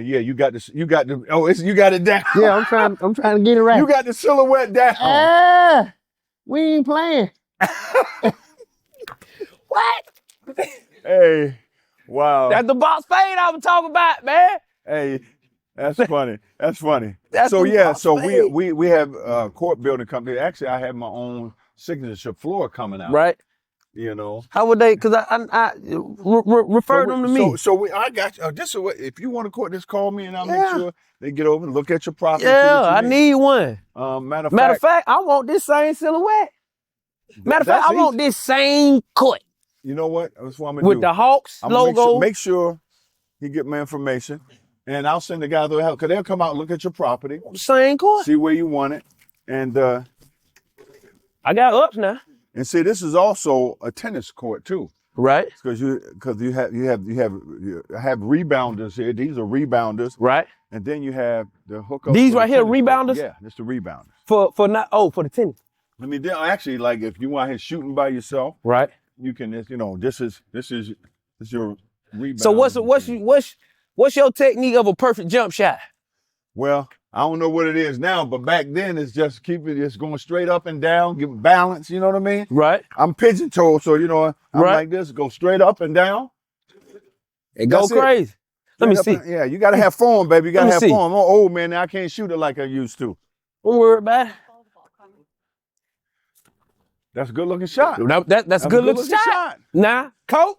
Yeah, you got this. You got the. Oh, you got it down. Yeah, I'm trying to get it right. You got the silhouette down. We ain't playing. What? Hey, wow. That's the box fade I was talking about, man. Hey, that's funny. That's funny. That's So the yeah, box so fade. we have court building company. Actually, I have my own signature floor coming out. Right. You know. How would they? Because I refer them to me. So I got you. This is what, if you want to court, just call me and I'll make sure they get over and look at your property. Yeah, I need one. Matter of fact, I want this same silhouette. Matter of fact, I want this same court. You know what? That's what I'm gonna do. With the Hawks logo. Make sure you get my information, and I'll send the guy to help, because they'll come out and look at your property. Same court. See where you want it, and I got ups now. And see, this is also a tennis court too, right? Because you have rebounders here. These are rebounders, right? And then you have the hookup. These right here, rebounders. Court. Yeah, that's the rebounders. For the tennis. I mean, actually, like if you want here shooting by yourself, right? You can, this is your rebound. So what's your technique of a perfect jump shot? Well, I don't know what it is now, but back then it's just it's going straight up and down, give balance, you know what I mean? Right. I'm pigeon-toed, so I'm like this, go straight up and down. It go crazy. Let me see. Yeah, you gotta have form, baby. You gotta have form. I'm old, man. Now I can't shoot it like I used to. Don't worry about it. That's a good looking shot. That's a good looking shot. Nah, coach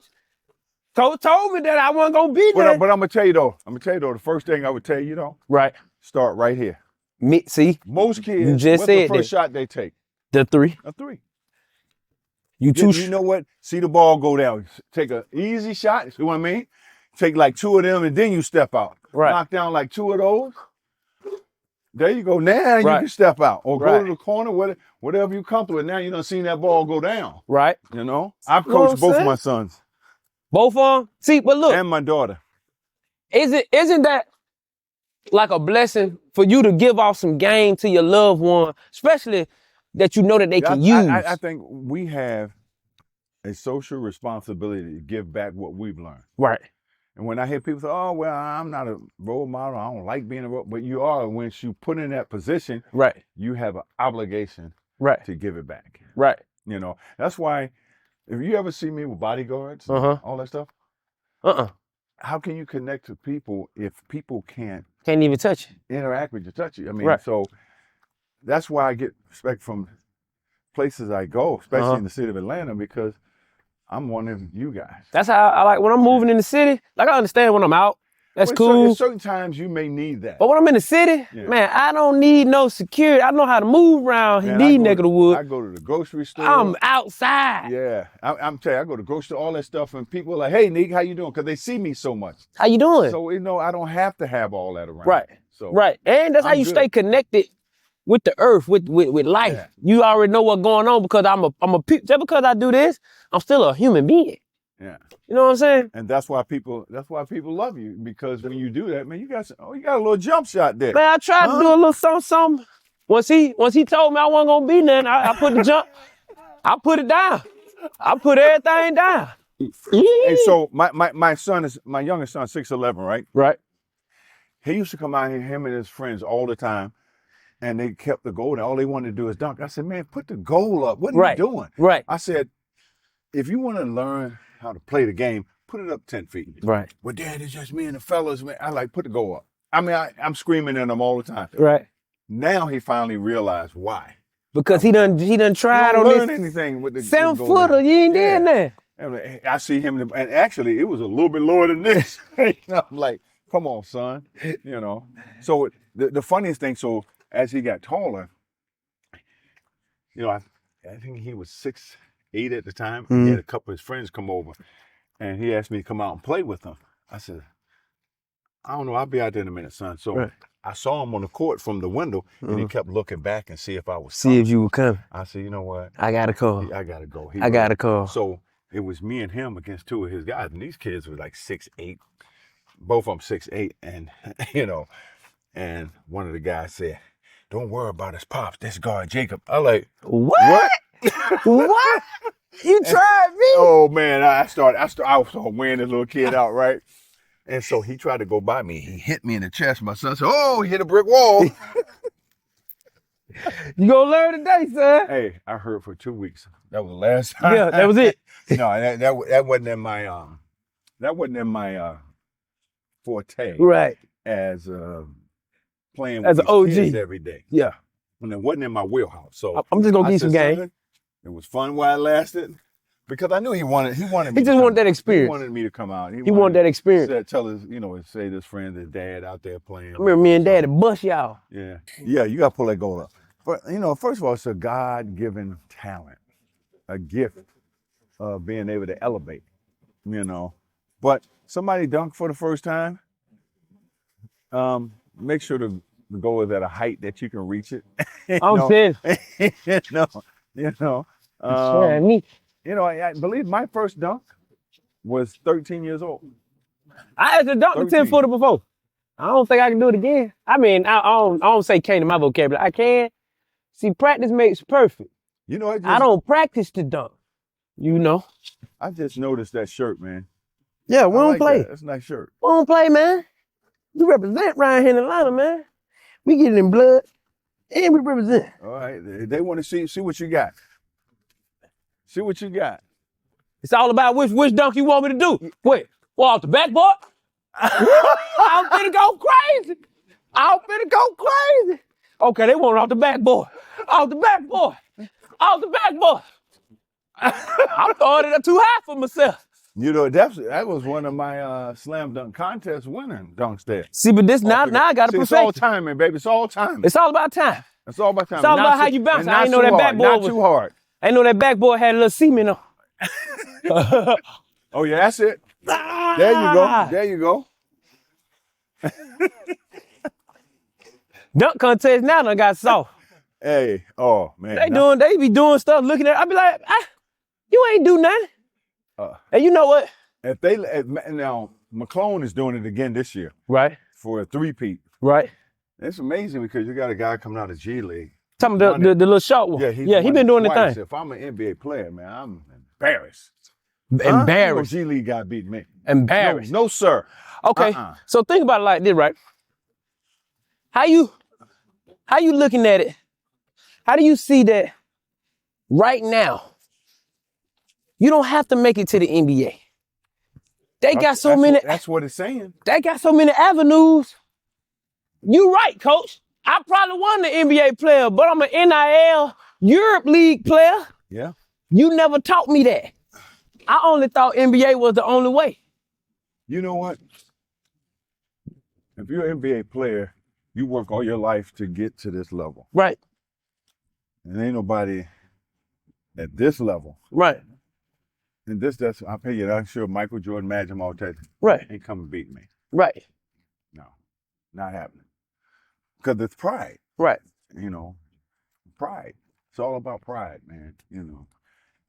told me that I wasn't gonna be there. But I'm gonna tell you though, the first thing I would tell you right. Start right here. See, most kids, you just what's said the first shot they take? The three. A three. You know what? See the ball go down. Take an easy shot. You know what I mean? Take like two of them and then you step out. Right. Knock down like two of those. There you go. Now you can step out or go to the corner, whatever you comfortable with. Now you done seen that ball go down. Right. You know? I've coached both my sons. Both of them? See, but look. And my daughter. Isn't that like a blessing for you to give off some game to your loved one, especially that you know that they can use? I think we have a social responsibility to give back what we've learned. Right. And when I hear people say, oh, well, I'm not a role model, I don't like being a role model, but you are. Once you put in that position, right, you have an obligation to give it back. Right. You know, that's why if you ever see me with bodyguards, all that stuff, how can you connect to people if people can't even touch you, interact with you, touch you? I mean, so that's why I get respect from places I go, especially in the city of Atlanta, because I'm one of you guys. That's how I like when I'm moving in the city. Like I understand when I'm out. That's cool. Certain times you may need that. But when I'm in the city, man, I don't need no security. I know how to move around these neck of the woods. I go to the grocery store. I'm outside. Yeah. I'm telling you, I go to the grocery store, all that stuff, and people are like, hey, Nique, how you doing? Because they see me so much. How you doing? So, I don't have to have all that around. Right. So And that's how you stay connected with the earth, with life. Yeah. You already know what's going on because just because I do this, I'm still a human being. Yeah. You know what I'm saying? And that's why people love you, because when you do that, man, you got a little jump shot there. Man, I tried to do a little something. Once he told me I wasn't gonna be nothing, I put the jump, I put it down. I put everything down. Hey, so my youngest son, 6'11", right? Right. He used to come out here, him and his friends all the time, and they kept the goal, and all they wanted to do is dunk. I said, man, put the goal up. What are you doing? Right. I said, if you want to learn how to play the game, put it up 10 feet. Right. Well, Dad, it's just me and the fellas, man. I put the goal up. I mean, I'm screaming at him all the time. Right. Now he finally realized why. Because he done tried on this. Learn anything with the 7-footer. You ain't doing that. I see him, and actually, it was a little bit lower than this. I'm like, come on, son. So the funniest thing, so as he got taller, I think he was 6'8" at the time. Mm-hmm. He had a couple of his friends come over, and he asked me to come out and play with them. I said, I don't know. I'll be out there in a minute, son. So I saw him on the court from the window, and he kept looking back and see if I was coming. See if you were coming. I said, you know what? I got to call. I got to go. I got to call. So it was me and him against two of his guys, and these kids were like 6'8". Both of them 6'8", and and one of the guys said, don't worry about his pops. This guard Jacob. I like, what? What? You tried me? Oh man, I started wearing this little kid out, right? And so he tried to go by me. He hit me in the chest. My son said, "Oh, he hit a brick wall." You gonna learn today, son. Hey, I heard for 2 weeks. That was the last time. Yeah, that was it. No, that wasn't in my forte. Right. As playing as with an OG kids every day. Yeah. And it wasn't in my wheelhouse. So I'm just gonna give you some game. It was fun while it lasted. Because I knew he wanted me. He just wanted that experience. He wanted me to come out. He wanted that experience. Tell his, say his friend, his dad out there playing. I remember me and Dad to bust y'all. Yeah. Yeah, you gotta pull that goal up. But first of all, it's a God-given talent, a gift of being able to elevate, But somebody dunk for the first time, make sure the goal is at a height that you can reach it. I'm saying. I believe my first dunk was 13 years old. I had to dunk the 10-footer before. I don't think I can do it again. I mean, I don't say can't in my vocabulary. I can. See, practice makes perfect. I don't practice to dunk. I just noticed that shirt, man. Yeah, we don't play. That's a nice shirt. We don't play, man. We represent right here in Atlanta, man. We get it in blood, and we represent. All right, they want to see what you got. See what you got. It's all about which dunk you want me to do. Wait, off the backboard? I'm finna go crazy. Okay, they want it off the backboard. Off the backboard. I'm throwing it up too high for myself. That was one of my slam dunk contest winning dunks there. See, but this now I got to perfect. It's all timing, baby. It's all timing. It's all about time. It's all about time. It's all about how you bounce. I ain't know that backboard was too hard. I ain't know that backboard had a little semen on. Oh yeah, that's it. There you go. Dunk contest now done got soft. Hey, oh man. They be doing stuff, looking at it. I be like, you ain't do nothing. And you know what? Now McClone is doing it again this year. Right. For a three-peat. Right. It's amazing because you got a guy coming out of G League. Talking about the little short one. Yeah, he been doing the thing. If I'm an NBA player, man, I'm embarrassed. Embarrassed. No G League guy beat me. Embarrassed. No, sir. Okay. So think about it like this, right? How you looking at it? How do you see that right now? You don't have to make it to the NBA. They got so many. That's what it's saying. They got so many avenues. You right, coach. I probably won the NBA player, but I'm an NIL Europe League player. Yeah. You never taught me that. I only thought NBA was the only way. You know what? If you're an NBA player, you work all your life to get to this level. Right. And ain't nobody at this level. Right. And that's I'll pay you. I'm sure Michael Jordan, Magic Johnson, right, ain't come and beat me. Right. No, not happening. Because it's pride. Right. Pride. It's all about pride, man.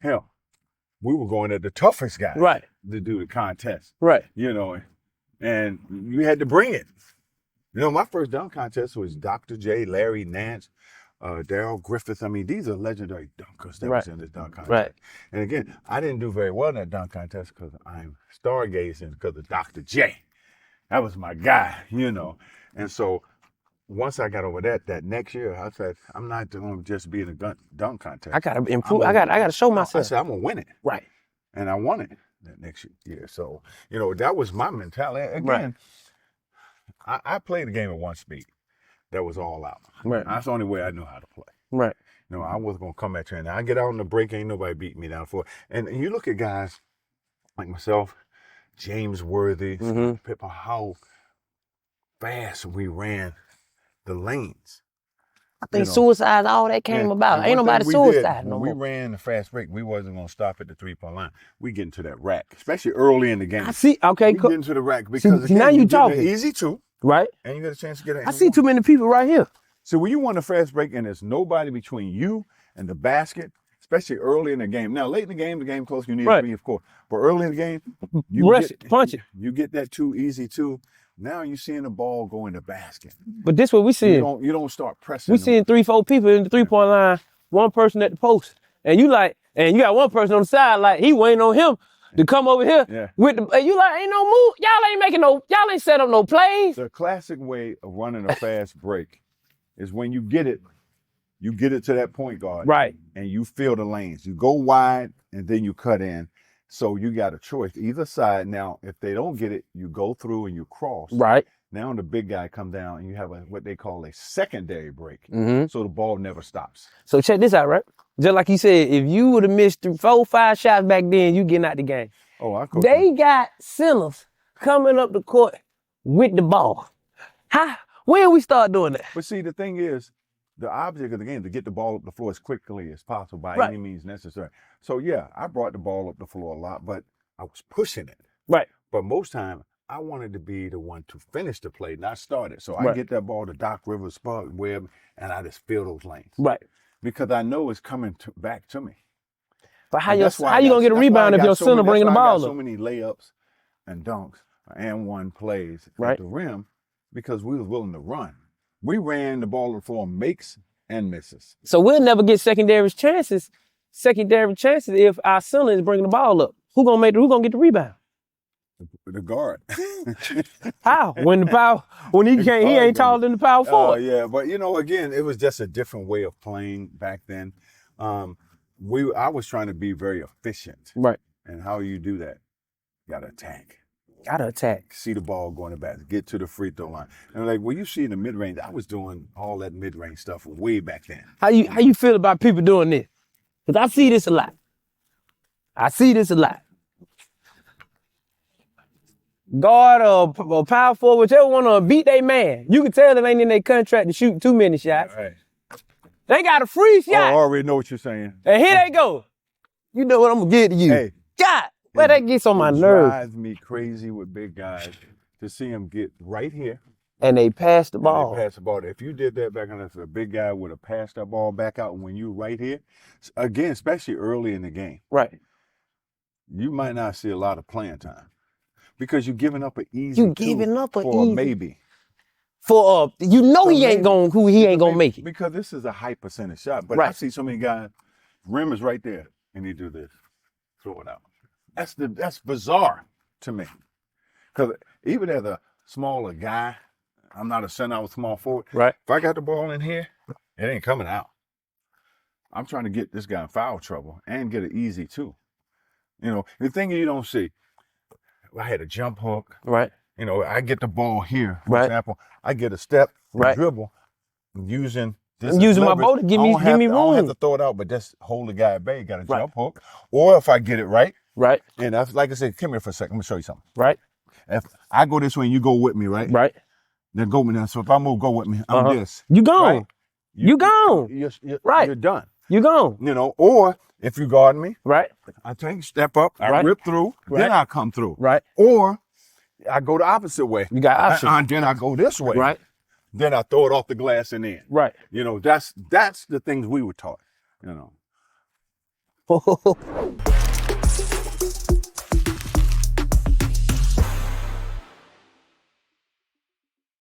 Hell, we were going at the toughest guy. Right. To do the contest. Right. And you had to bring it. My first dunk contest was Dr. J, Larry Nance, Darryl Griffith. I mean, these are legendary dunkers that was in the dunk contest. Right. And again, I didn't do very well in that dunk contest because I'm stargazing because of Dr. J. That was my guy, And so once I got over that next year, I said, I'm not going to just be in a dunk contest. I got to improve. I got to show myself. I said, I'm going to win it. Right. And I won it that next year. So, that was my mentality. Again, right. I played the game at one speed. That was all out. Right. That's the only way I knew how to play. Right. I wasn't going to come at you. And I get out on the break, ain't nobody beating me down for it. And you look at guys like myself, James Worthy, Pippen, how fast we ran the lanes. I think suicide, all that came about. Ain't nobody suicide no more. When we ran the fast break, we wasn't going to stop at the 3-point line. We get into that rack, especially early in the game. I see. Okay, we get into the rack because now you talking. Easy too. Right. And you got a chance to get it. I see too many people right here. So when you want a fast break and there's nobody between you and the basket, especially early in the game. Now, late in the game close, you need to be, of course. But early in the game, punch it. You get that too easy too. Now you're seeing the ball go in the basket. But this what we see. You don't start pressing. We seeing 3-4 people in the 3-point line, one person at the post. And you got one person on the side, like he waiting on him to come over here with the, you like, ain't no move. Y'all ain't set up no plays. The classic way of running a fast break is when you get it to that point guard. Right. And you fill the lanes. You go wide and then you cut in. So you got a choice, either side. Now, if they don't get it, you go through and you cross. Right. Now the big guy come down and you have what they call a secondary break. Mm-hmm. So the ball never stops. So check this out, right? Just like you said, if you would have missed 4, 5 shots back then, you getting out the game. Oh, I coach. They got centers coming up the court with the ball. When we start doing that? But see, the thing is, the object of the game is to get the ball up the floor as quickly as possible by any means necessary. So yeah, I brought the ball up the floor a lot, but I was pushing it. Right. But most time, I wanted to be the one to finish the play, not start it. So I get that ball to Doc Rivers, Spark Webb, and I just fill those lanes. Right. Because I know it's coming back to me. But how you gonna get a rebound if your center bringing the ball up? So many layups and dunks and one plays at the rim because we was willing to run. We ran the ball to the floor, makes and misses. So we'll never get secondary chances if our center is bringing the ball up. Who gonna get the rebound? The guard. How? When he ain't taller than the power forward. Yeah, but again, it was just a different way of playing back then. I was trying to be very efficient. Right. And how you do that? You gotta attack. See the ball going to basket. Get to the free throw line. And you see in the mid range, I was doing all that mid range stuff way back then. How you feel about people doing this? Because I see this a lot. Guard or power forward, whichever want to beat their man. You can tell them ain't in their contract to shoot too many shots. Right. They got a free shot. I already know what you're saying. And here they go. You know what I'm gonna get to you. Hey. God, where that gets on my nerves. It drives me crazy with big guys to see them get right here. And they pass the ball. If you did that back on a big guy would have passed that ball back out when you right here, again, especially early in the game. Right. You might not see a lot of playing time because you're giving up an easy. For maybe. For he ain't gonna make it. Because this is a high percentage shot. But I see so many guys, rim is right there, and he do this, throw it out. That's bizarre to me. Because even as a smaller guy, I'm not a center, I was small forward. Right. If I got the ball in here, it ain't coming out. I'm trying to get this guy in foul trouble and get it easy too. The thing you don't see, I had a jump hook. Right. I get the ball here, for example. I get a step, dribble, using this. I'm using my ball to give me room. I don't have to throw it out, but just hold the guy at bay. Got a jump hook. Or if I get it right. And like I said, come here for a second. Let me show you something. Right. If I go this way and you go with me, right? Right. Then go with me. So if I move, go with me. I'm this. You gone. Right? You gone. You're done. You gone. Or if you guard me, right? I take step up, I rip through, then I come through. Right. Or I go the opposite way. You got options. Then I go this way. Right. Then I throw it off the glass and in. Right. That's the things we were taught.